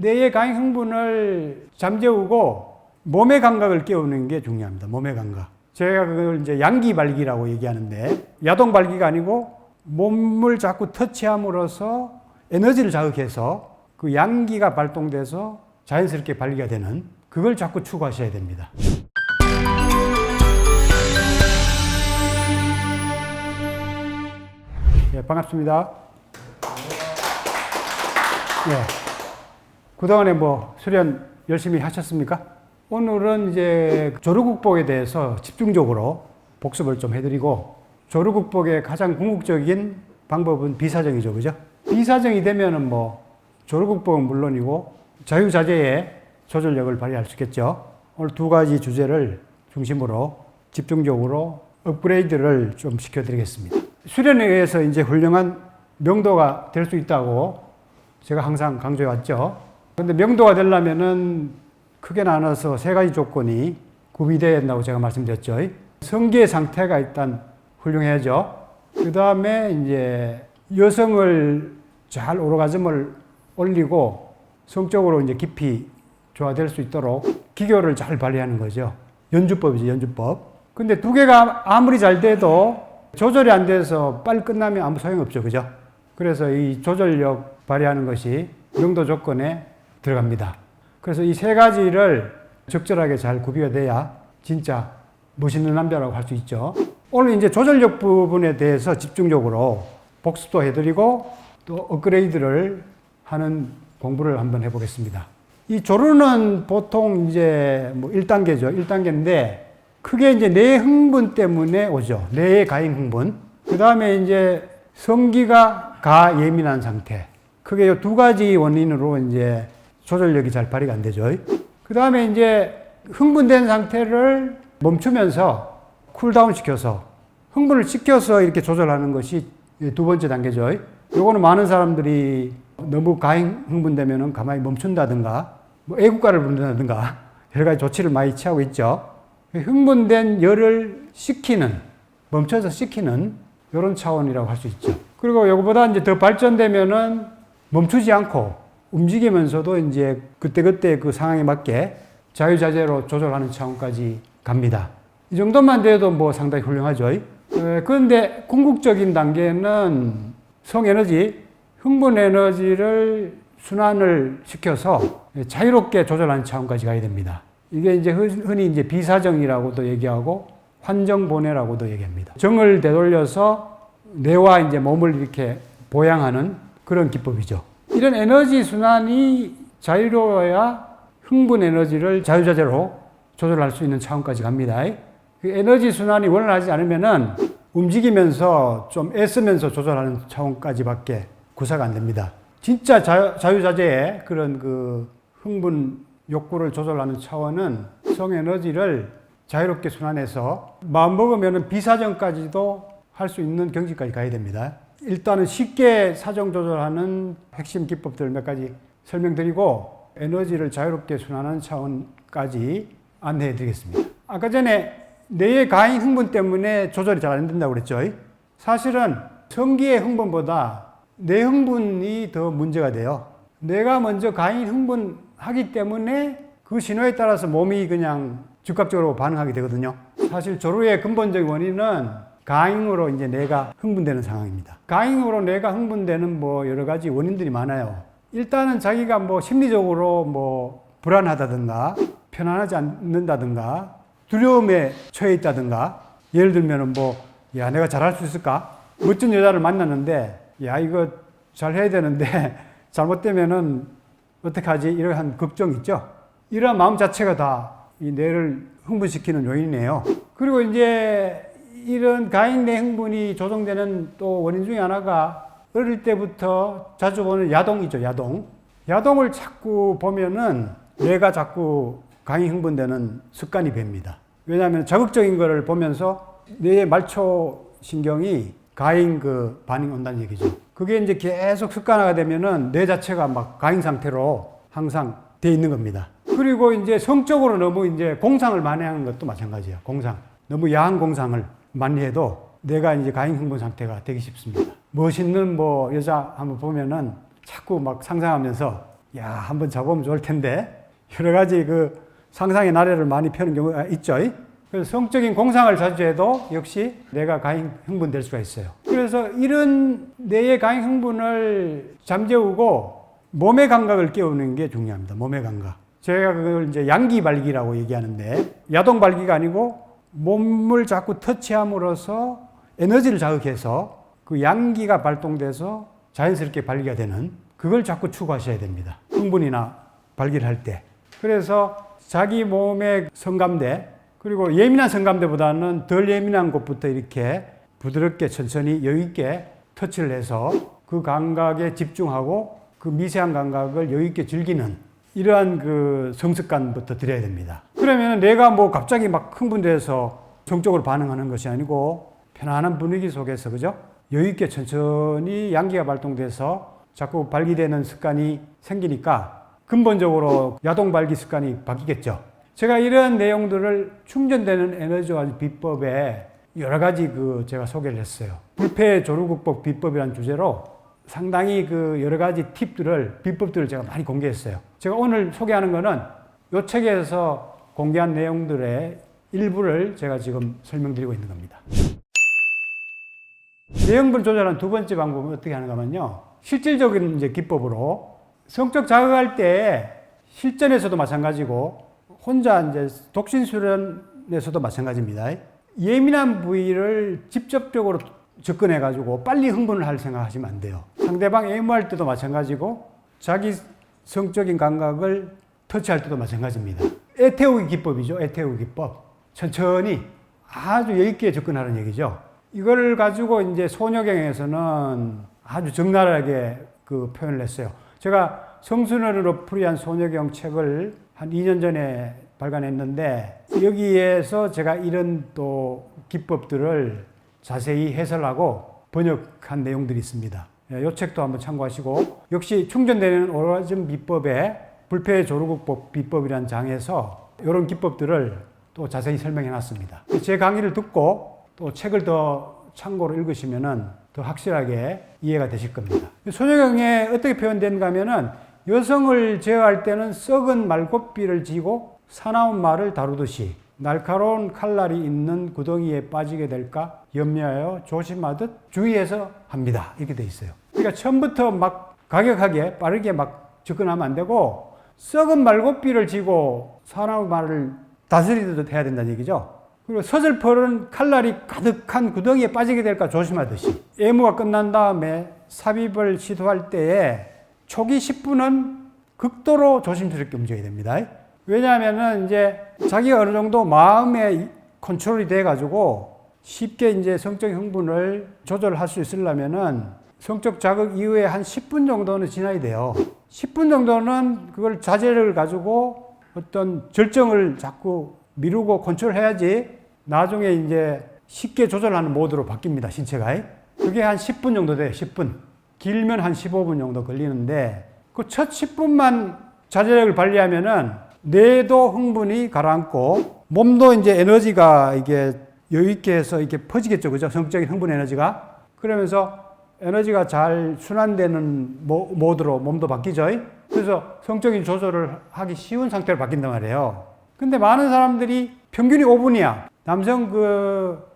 뇌의 가행 흥분을 잠재우고 몸의 감각을 깨우는 게 중요합니다. 몸의 감각. 제가 그걸 이제 양기발기라고 얘기하는데, 야동발기가 아니고 몸을 자꾸 터치함으로써 에너지를 자극해서 그 양기가 발동돼서 자연스럽게 발기가 되는, 그걸 자꾸 추구하셔야 됩니다. 네, 반갑습니다. 네. 그동안에 수련 열심히 하셨습니까? 오늘은 이제 조루국복에 대해서 집중적으로 복습을 좀 해드리고, 조루국복의 가장 궁극적인 방법은 비사정이죠. 그죠? 비사정이 되면은 조루국복은 물론이고 자유자재의 조절력을 발휘할 수 있겠죠. 오늘 두 가지 주제를 중심으로 집중적으로 업그레이드를 좀 시켜드리겠습니다. 수련에 의해서 이제 훌륭한 명도가 될 수 있다고 제가 항상 강조해 왔죠. 그런데 명도가 되려면은 크게 나눠서 세 가지 조건이 구비되어야 된다고 제가 말씀드렸죠. 성기의 상태가 일단 훌륭해야죠. 그 다음에 이제 여성을 잘 오르가즘을 올리고 성적으로 이제 깊이 조화될 수 있도록 기교를 잘 발휘하는 거죠. 연주법이죠, 연주법. 근데 두 개가 아무리 잘 돼도 조절이 안 돼서 빨리 끝나면 아무 소용없죠. 그죠? 그래서 이 조절력 발휘하는 것이 명도 조건에 들어갑니다. 그래서 이 세 가지를 적절하게 잘 구비가 돼야 진짜 멋있는 남자라고 할 수 있죠. 오늘 이제 조절력 부분에 대해서 집중적으로 복습도 해드리고 또 업그레이드를 하는 공부를 한번 해보겠습니다. 이 조루는 보통 이제 1단계죠. 1단계인데 크게 이제 뇌 흥분 때문에 오죠. 뇌의 가행 흥분. 그 다음에 이제 성기가 가예민한 상태. 크게 이 두 가지 원인으로 이제 조절력이 잘 발휘가 안 되죠. 그 다음에 이제 흥분된 상태를 멈추면서 쿨다운 시켜서 흥분을 시켜서 이렇게 조절하는 것이 두 번째 단계죠. 요거는 많은 사람들이 너무 가행 흥분되면은 가만히 멈춘다든가 애국가를 부른다든가 여러 가지 조치를 많이 취하고 있죠. 흥분된 열을 식히는, 멈춰서 식히는 이런 차원이라고 할 수 있죠. 그리고 요거보다 이제 더 발전되면은 멈추지 않고 움직이면서도 이제 그때그때 그 상황에 맞게 자유자재로 조절하는 차원까지 갑니다. 이 정도만 돼도 상당히 훌륭하죠. 그런데 궁극적인 단계는 성에너지, 흥분 에너지를 순환을 시켜서 자유롭게 조절하는 차원까지 가야 됩니다. 이게 이제 흔히 이제 비사정이라고도 얘기하고 환정보내라고도 얘기합니다. 정을 되돌려서 뇌와 이제 몸을 이렇게 보양하는 그런 기법이죠. 이런 에너지 순환이 자유로워야 흥분 에너지를 자유자재로 조절할 수 있는 차원까지 갑니다. 그 에너지 순환이 원활하지 않으면은 움직이면서 좀 애쓰면서 조절하는 차원까지밖에 구사가 안 됩니다. 진짜 자유자재의 그런 그 흥분 욕구를 조절하는 차원은 성에너지를 자유롭게 순환해서 마음먹으면 비사정까지도 할 수 있는 경지까지 가야 됩니다. 일단은 쉽게 사정 조절하는 핵심 기법들 몇 가지 설명드리고 에너지를 자유롭게 순환하는 차원까지 안내해 드리겠습니다. 아까 전에 뇌의 가행 흥분 때문에 조절이 잘 안 된다고 그랬죠. 사실은 성기의 흥분보다 뇌 흥분이 더 문제가 돼요. 뇌가 먼저 가행 흥분하기 때문에 그 신호에 따라서 몸이 그냥 즉각적으로 반응하게 되거든요. 사실 조루의 근본적인 원인은 가행으로 이제 뇌가 흥분되는 상황입니다. 가행으로 뇌가 흥분되는 여러 가지 원인들이 많아요. 일단은 자기가 심리적으로 불안하다든가 편안하지 않는다든가 두려움에 처해 있다든가, 예를 들면은 야, 내가 잘할 수 있을까? 멋진 여자를 만났는데 야, 이거 잘 해야 되는데 잘못되면은 어떡하지? 이러한 걱정 있죠. 이러한 마음 자체가 다 이 뇌를 흥분시키는 요인이에요. 그리고 이제 이런 가행 뇌 흥분이 조정되는 또 원인 중에 하나가 어릴 때부터 자주 보는 야동이죠, 야동. 야동을 자꾸 보면은 뇌가 자꾸 가행 흥분되는 습관이 봅니다. 왜냐하면 자극적인 거를 보면서 뇌의 말초 신경이 가행 반응이 온다는 얘기죠. 그게 이제 계속 습관화가 되면은 뇌 자체가 가행 상태로 항상 돼 있는 겁니다. 그리고 이제 성적으로 너무 이제 공상을 많이 하는 것도 마찬가지예요. 공상. 너무 야한 공상을 많이 해도 뇌가 이제 가행 흥분 상태가 되기 쉽습니다. 멋있는 여자 한번 보면은 자꾸 상상하면서 야, 한번 잡으면 좋을 텐데. 여러 가지 그 상상의 나래를 많이 펴는 경우가 있죠. 그래서 성적인 공상을 자주 해도 역시 뇌가 강행 흥분될 수가 있어요. 그래서 이런 뇌의 강행 흥분을 잠재우고 몸의 감각을 깨우는 게 중요합니다. 몸의 감각. 제가 그걸 이제 양기발기라고 얘기하는데, 야동발기가 아니고 몸을 자꾸 터치함으로써 에너지를 자극해서 그 양기가 발동돼서 자연스럽게 발기가 되는, 그걸 자꾸 추구하셔야 됩니다. 흥분이나 발기를 할 때. 그래서 자기 몸의 성감대, 그리고 예민한 성감대보다는 덜 예민한 곳부터 이렇게 부드럽게 천천히 여유있게 터치를 해서 그 감각에 집중하고 그 미세한 감각을 여유있게 즐기는 이러한 그 성습관부터 들여야 됩니다. 그러면 내가 뭐 갑자기 막 흥분돼서 성적으로 반응하는 것이 아니고 편안한 분위기 속에서, 그죠? 여유있게 천천히 양기가 발동돼서 자꾸 발기되는 습관이 생기니까 근본적으로 야동 발기 습관이 바뀌겠죠. 제가 이런 내용들을 충전되는 에너지와 비법에 여러 가지 제가 소개를 했어요. 불패 조루국법 비법이라는 주제로 상당히 여러 가지 팁들을, 비법들을 제가 많이 공개했어요. 제가 오늘 소개하는 거는 이 책에서 공개한 내용들의 일부를 제가 지금 설명드리고 있는 겁니다. 내용물 조절하는 두 번째 방법은 어떻게 하는가 하면요. 실질적인 이제 기법으로 성적 자극할 때 실전에서도 마찬가지고 혼자 이제 독신수련에서도 마찬가지입니다. 예민한 부위를 직접적으로 접근해가지고 빨리 흥분을 할 생각하시면 안 돼요. 상대방 애무할 때도 마찬가지고 자기 성적인 감각을 터치할 때도 마찬가지입니다. 애태우기 기법이죠. 애태우기 기법. 천천히 아주 여유있게 접근하는 얘기죠. 이걸 가지고 이제 소녀경에서는 아주 적나라하게 표현을 했어요. 제가 성순어를 어플이한 소녀경 책을 한 2년 전에 발간했는데, 여기에서 제가 이런 또 기법들을 자세히 해설하고 번역한 내용들이 있습니다. 이 책도 한번 참고하시고, 역시 충전되는 오라즘 비법의 불패 조루국법 비법이라는 장에서 이런 기법들을 또 자세히 설명해 놨습니다. 제 강의를 듣고 또 책을 더 참고로 읽으시면은 더 확실하게 이해가 되실 겁니다. 소녀경에 어떻게 표현된가 하면은, 여성을 제어할 때는 썩은 말고삐를 쥐고 사나운 말을 다루듯이 날카로운 칼날이 있는 구덩이에 빠지게 될까 염려하여 조심하듯 주의해서 합니다. 이렇게 돼 있어요. 그러니까 처음부터 막 가격하게 빠르게 막 접근하면 안 되고, 썩은 말고삐를 쥐고 사나운 말을 다스리듯 해야 된다는 얘기죠. 그리고 서슬퍼른 칼날이 가득한 구덩이에 빠지게 될까 조심하듯이, 애무가 끝난 다음에 삽입을 시도할 때에 초기 10분은 극도로 조심스럽게 움직여야 됩니다. 왜냐하면은 이제 자기가 어느 정도 마음의 컨트롤이 돼가지고 쉽게 이제 성적 흥분을 조절할 수 있으려면은 성적 자극 이후에 한 10분 정도는 지나야 돼요. 10분 정도는 그걸 자제를 가지고 어떤 절정을 자꾸 미루고 컨트롤해야지 나중에 이제 쉽게 조절하는 모드로 바뀝니다, 신체가. 그게 한 10분 정도 돼요, 10분. 길면 한 15분 정도 걸리는데, 그 첫 10분만 자제력을 발휘하면은 뇌도 흥분이 가라앉고 몸도 이제 에너지가 이게 여유있게 해서 이렇게 퍼지겠죠, 그죠? 성적인 흥분 에너지가. 그러면서 에너지가 잘 순환되는 모드로 몸도 바뀌죠. 그래서 성적인 조절을 하기 쉬운 상태로 바뀐단 말이에요. 근데 많은 사람들이 평균이 5분이야. 남성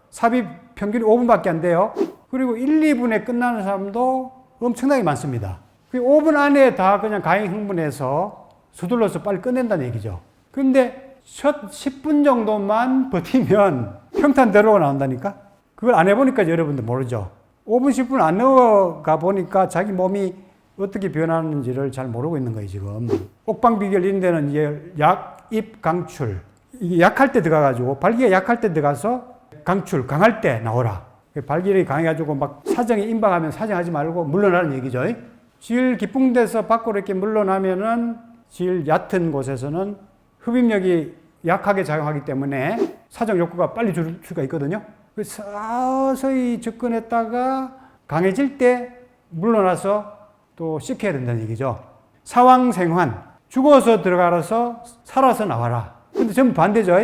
삽입 평균이 5분밖에 안 돼요. 그리고 1, 2분에 끝나는 사람도 엄청나게 많습니다. 5분 안에 다 그냥 강행 흥분해서 서둘러서 빨리 끝낸다는 얘기죠. 근데 첫 10분 정도만 버티면 평탄대로가 나온다니까? 그걸 안 해보니까 여러분들 모르죠. 5분, 10분 안 넣어가 보니까 자기 몸이 어떻게 변하는지를 잘 모르고 있는 거예요, 지금. 옥방비결 이런 데는 이제 입 강출. 이게 약할 때 들어가가지고, 발기가 약할 때 들어가서 강출, 강할 때 나오라. 발기력이 강해가지고 막 사정에 임박하면 사정하지 말고 물러나는 얘기죠. 질 깊은 데서 밖으로 이렇게 물러나면은 질 얕은 곳에서는 흡입력이 약하게 작용하기 때문에 사정 욕구가 빨리 줄 수가 있거든요. 서서히 접근했다가 강해질 때 물러나서 또 씻겨야 된다는 얘기죠. 사왕생환, 죽어서 들어가서 살아서 나와라. 근데 전부 반대죠.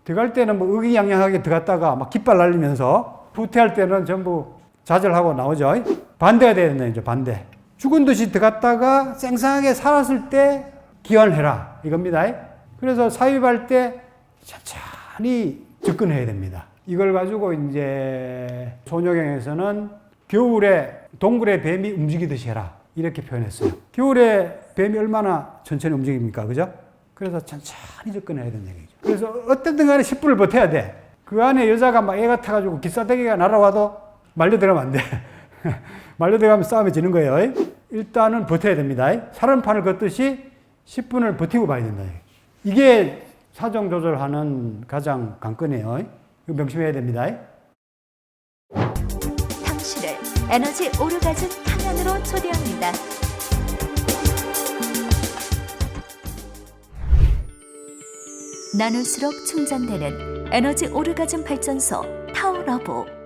들어갈 때는 뭐 의기양양하게 들어갔다가 막 깃발 날리면서, 후퇴할 때는 전부 좌절하고 나오죠. 반대가 돼야 된다는 거죠, 반대. 죽은 듯이 들어갔다가 쌩쌩하게 살았을 때 기원해라 이겁니다. 그래서 사입할 때 천천히 접근해야 됩니다. 이걸 가지고 이제 소녀경에서는 겨울에 동굴에 뱀이 움직이듯이 해라 이렇게 표현했어요. 겨울에 뱀이 얼마나 천천히 움직입니까? 그죠? 그래서 천천히 접근해야 된다는 얘기죠. 그래서 어쨌든 간에 10분을 버텨야 돼. 그 안에 여자가 막 애가 타가지고 기싸대기가 날아와도 말려 들어가면 안 돼. 말려 들어가면 싸움이 지는 거예요. 일단은 버텨야 됩니다. 살얼판을 걷듯이 10분을 버티고 봐야 된다. 이게 사정 조절하는 가장 관건이에요. 이거 명심해야 됩니다. 당신을 에너지 오르가즘 탕양으로 초대합니다. 나눌수록 충전되는 에너지 오르가즘 발전소 타워러브.